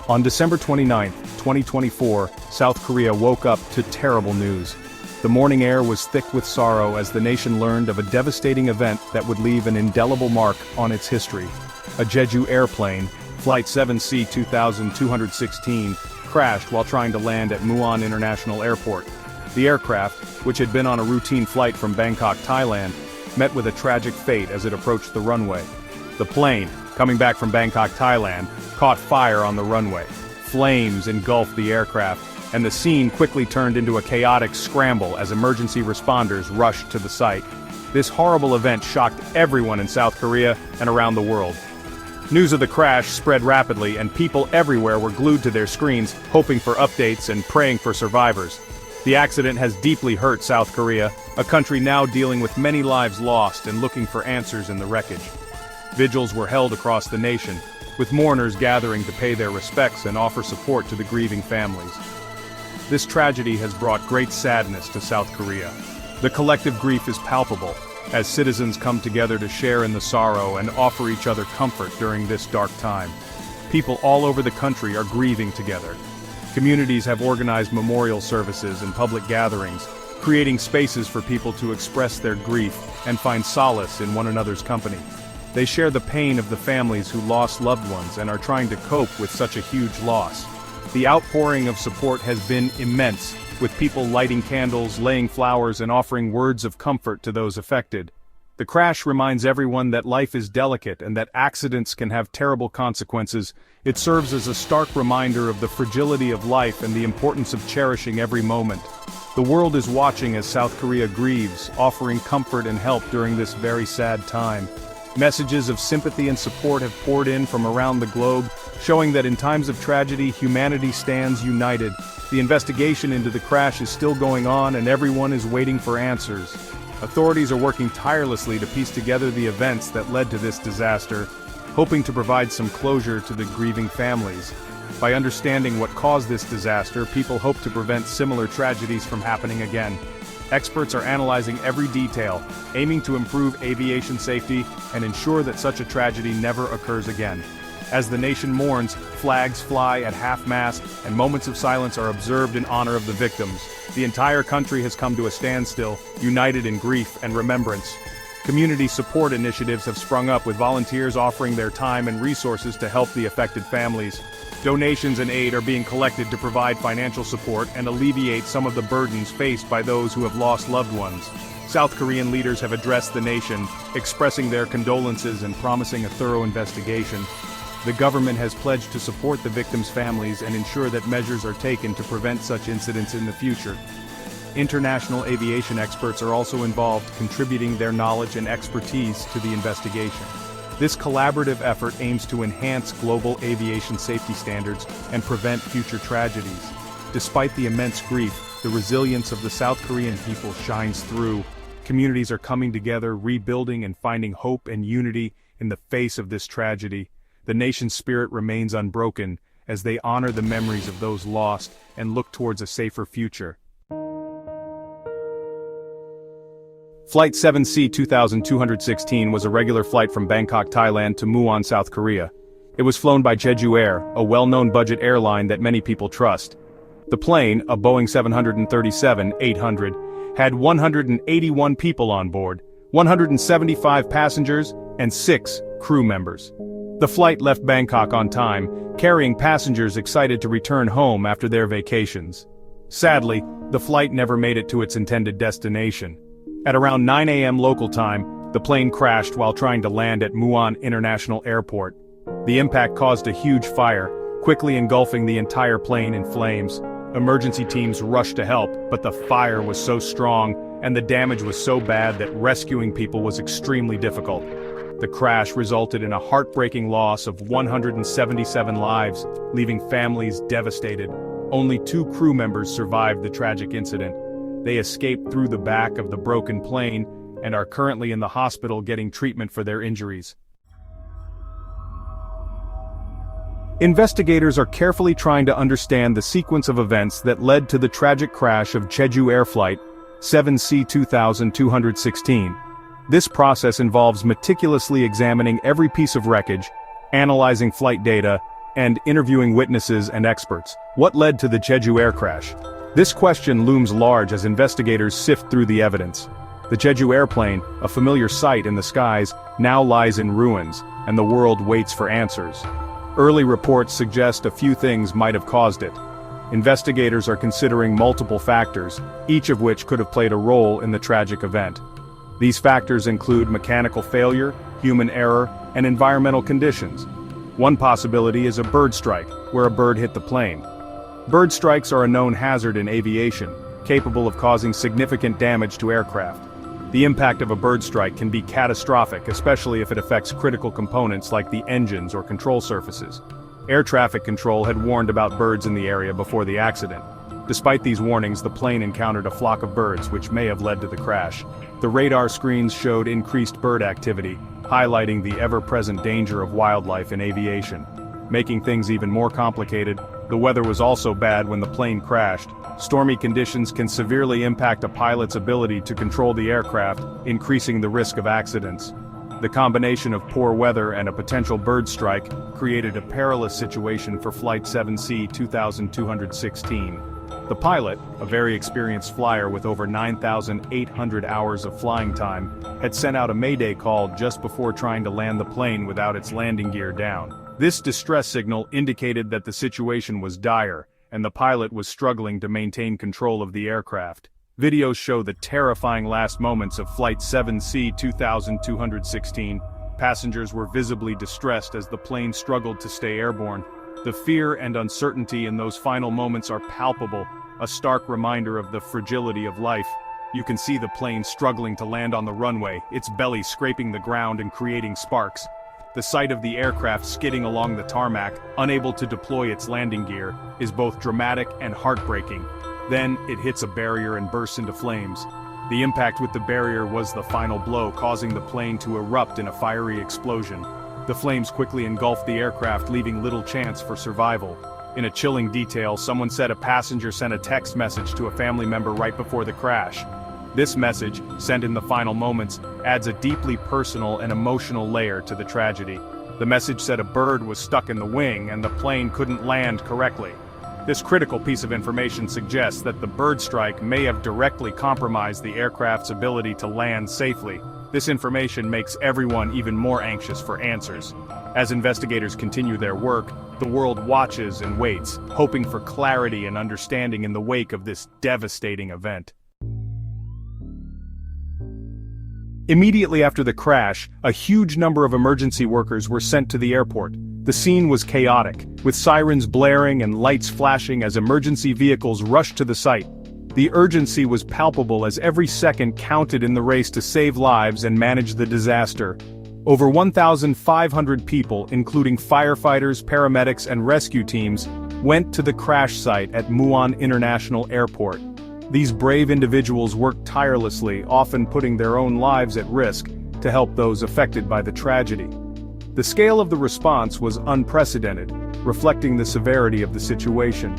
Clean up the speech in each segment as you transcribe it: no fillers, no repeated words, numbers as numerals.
On December 29, 2024, South Korea woke up to terrible news. The morning air was thick with sorrow as the nation learned of a devastating event that would leave an indelible mark on its history. A Jeju airplane, Flight 7C-2216, crashed while trying to land at Muan International Airport. The aircraft, which had been on a routine flight from Bangkok, Thailand, met with a tragic fate as it approached the runway. The plane, coming back from Bangkok, Thailand, caught fire on the runway. Flames engulfed the aircraft, and the scene quickly turned into a chaotic scramble as emergency responders rushed to the site. This horrible event shocked everyone in South Korea and around the world. News of the crash spread rapidly, and people everywhere were glued to their screens, hoping for updates and praying for survivors. The accident has deeply hurt South Korea, a country now dealing with many lives lost and looking for answers in the wreckage. Vigils were held across the nation, with mourners gathering to pay their respects and offer support to the grieving families. This tragedy has brought great sadness to South Korea. The collective grief is palpable, as citizens come together to share in the sorrow and offer each other comfort during this dark time. People all over the country are grieving together. Communities have organized memorial services and public gatherings, creating spaces for people to express their grief and find solace in one another's company. They share the pain of the families who lost loved ones and are trying to cope with such a huge loss. The outpouring of support has been immense, with people lighting candles, laying flowers, and offering words of comfort to those affected. The crash reminds everyone that life is delicate and that accidents can have terrible consequences. It serves as a stark reminder of the fragility of life and the importance of cherishing every moment. The world is watching as South Korea grieves, offering comfort and help during this very sad time. Messages of sympathy and support have poured in from around the globe, showing that in times of tragedy, humanity stands united. The investigation into the crash is still going on, and everyone is waiting for answers. Authorities are working tirelessly to piece together the events that led to this disaster, hoping to provide some closure to the grieving families. By understanding what caused this disaster, people hope to prevent similar tragedies from happening again. Experts are analyzing every detail, aiming to improve aviation safety and ensure that such a tragedy never occurs again. As the nation mourns, flags fly at half-mast, and moments of silence are observed in honor of the victims. The entire country has come to a standstill, united in grief and remembrance. Community support initiatives have sprung up, with volunteers offering their time and resources to help the affected families. Donations and aid are being collected to provide financial support and alleviate some of the burdens faced by those who have lost loved ones. South Korean leaders have addressed the nation, expressing their condolences and promising a thorough investigation. The government has pledged to support the victims' families and ensure that measures are taken to prevent such incidents in the future. International aviation experts are also involved, contributing their knowledge and expertise to the investigation. This collaborative effort aims to enhance global aviation safety standards and prevent future tragedies. Despite the immense grief, the resilience of the South Korean people shines through. Communities are coming together, rebuilding and finding hope and unity in the face of this tragedy. The nation's spirit remains unbroken as they honor the memories of those lost and look towards a safer future. Flight 7C-2216 was a regular flight from Bangkok, Thailand to Muan, South Korea. It was flown by Jeju Air, a well-known budget airline that many people trust. The plane, a Boeing 737-800, had 181 people on board, 175 passengers, and 6 crew members. The flight left Bangkok on time, carrying passengers excited to return home after their vacations. Sadly, the flight never made it to its intended destination. At around 9 a.m. local time, the plane crashed while trying to land at Muan International Airport. The impact caused a huge fire, quickly engulfing the entire plane in flames. Emergency teams rushed to help, but the fire was so strong and the damage was so bad that rescuing people was extremely difficult. The crash resulted in a heartbreaking loss of 177 lives, leaving families devastated. Only 2 crew members survived the tragic incident. They escaped through the back of the broken plane and are currently in the hospital getting treatment for their injuries. Investigators are carefully trying to understand the sequence of events that led to the tragic crash of Jeju Air Flight 7C-2216. This process involves meticulously examining every piece of wreckage, analyzing flight data, and interviewing witnesses and experts. What led to the Jeju Air crash? This question looms large as investigators sift through the evidence. The Jeju airplane, a familiar sight in the skies, now lies in ruins, and the world waits for answers. Early reports suggest a few things might have caused it. Investigators are considering multiple factors, each of which could have played a role in the tragic event. These factors include mechanical failure, human error, and environmental conditions. One possibility is a bird strike, where a bird hit the plane. Bird strikes are a known hazard in aviation, capable of causing significant damage to aircraft. The impact of a bird strike can be catastrophic, especially if it affects critical components like the engines or control surfaces. Air traffic control had warned about birds in the area before the accident. Despite these warnings, the plane encountered a flock of birds, which may have led to the crash. The radar screens showed increased bird activity, highlighting the ever-present danger of wildlife in aviation. Making things even more complicated, the weather was also bad when the plane crashed. Stormy conditions can severely impact a pilot's ability to control the aircraft, increasing the risk of accidents. The combination of poor weather and a potential bird strike created a perilous situation for Flight 7C 2216. The pilot, a very experienced flyer with over 9,800 hours of flying time, had sent out a mayday call just before trying to land the plane without its landing gear down. This distress signal indicated that the situation was dire, and the pilot was struggling to maintain control of the aircraft. Videos show the terrifying last moments of Flight 7C 2216. Passengers were visibly distressed as the plane struggled to stay airborne. The fear and uncertainty in those final moments are palpable, a stark reminder of the fragility of life. You can see the plane struggling to land on the runway, its belly scraping the ground and creating sparks. The sight of the aircraft skidding along the tarmac, unable to deploy its landing gear, is both dramatic and heartbreaking. Then, it hits a barrier and bursts into flames. The impact with the barrier was the final blow, causing the plane to erupt in a fiery explosion. The flames quickly engulfed the aircraft, leaving little chance for survival. In a chilling detail, someone said a passenger sent a text message to a family member right before the crash. This message, sent in the final moments, adds a deeply personal and emotional layer to the tragedy. The message said a bird was stuck in the wing and the plane couldn't land correctly. This critical piece of information suggests that the bird strike may have directly compromised the aircraft's ability to land safely. This information makes everyone even more anxious for answers. As investigators continue their work, the world watches and waits, hoping for clarity and understanding in the wake of this devastating event. Immediately after the crash, a huge number of emergency workers were sent to the airport. The scene was chaotic, with sirens blaring and lights flashing as emergency vehicles rushed to the site. The urgency was palpable as every second counted in the race to save lives and manage the disaster. Over 1,500 people, including firefighters, paramedics, and rescue teams, went to the crash site at Muan International Airport. These brave individuals worked tirelessly, often putting their own lives at risk, to help those affected by the tragedy. The scale of the response was unprecedented, reflecting the severity of the situation.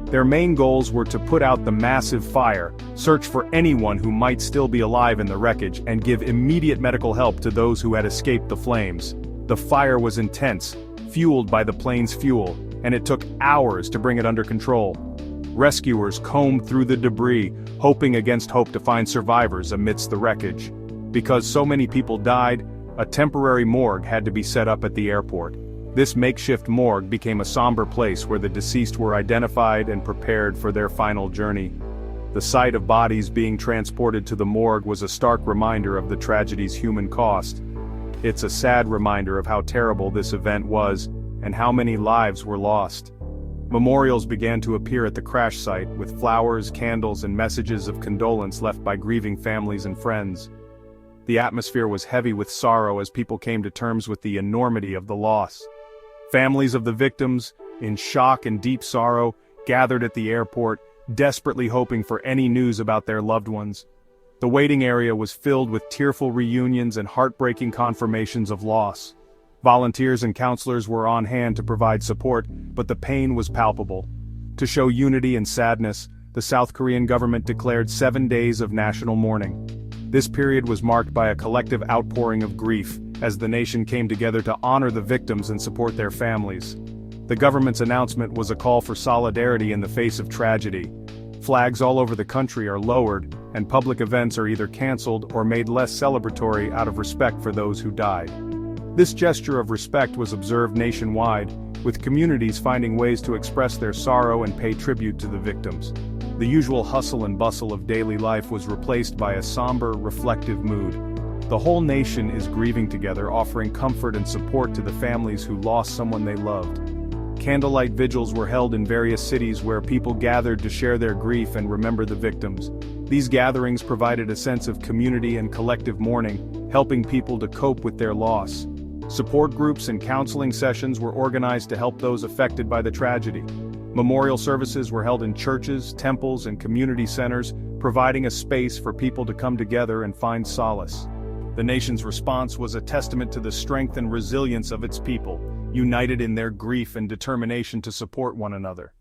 Their main goals were to put out the massive fire, search for anyone who might still be alive in the wreckage, and give immediate medical help to those who had escaped the flames. The fire was intense, fueled by the plane's fuel, and it took hours to bring it under control. Rescuers combed through the debris, hoping against hope to find survivors amidst the wreckage. Because so many people died, a temporary morgue had to be set up at the airport. This makeshift morgue became a somber place where the deceased were identified and prepared for their final journey. The sight of bodies being transported to the morgue was a stark reminder of the tragedy's human cost. It's a sad reminder of how terrible this event was, and how many lives were lost. Memorials began to appear at the crash site, with flowers, candles, and messages of condolence left by grieving families and friends. The atmosphere was heavy with sorrow as people came to terms with the enormity of the loss. Families of the victims, in shock and deep sorrow, gathered at the airport, desperately hoping for any news about their loved ones. The waiting area was filled with tearful reunions and heartbreaking confirmations of loss. Volunteers and counselors were on hand to provide support, but the pain was palpable. To show unity and sadness, the South Korean government declared 7 days of national mourning. This period was marked by a collective outpouring of grief, as the nation came together to honor the victims and support their families. The government's announcement was a call for solidarity in the face of tragedy. Flags all over the country are lowered, and public events are either cancelled or made less celebratory out of respect for those who died. This gesture of respect was observed nationwide, with communities finding ways to express their sorrow and pay tribute to the victims. The usual hustle and bustle of daily life was replaced by a somber, reflective mood. The whole nation is grieving together, offering comfort and support to the families who lost someone they loved. Candlelight vigils were held in various cities where people gathered to share their grief and remember the victims. These gatherings provided a sense of community and collective mourning, helping people to cope with their loss. Support groups and counseling sessions were organized to help those affected by the tragedy. Memorial services were held in churches, temples, and community centers, providing a space for people to come together and find solace. The nation's response was a testament to the strength and resilience of its people, united in their grief and determination to support one another.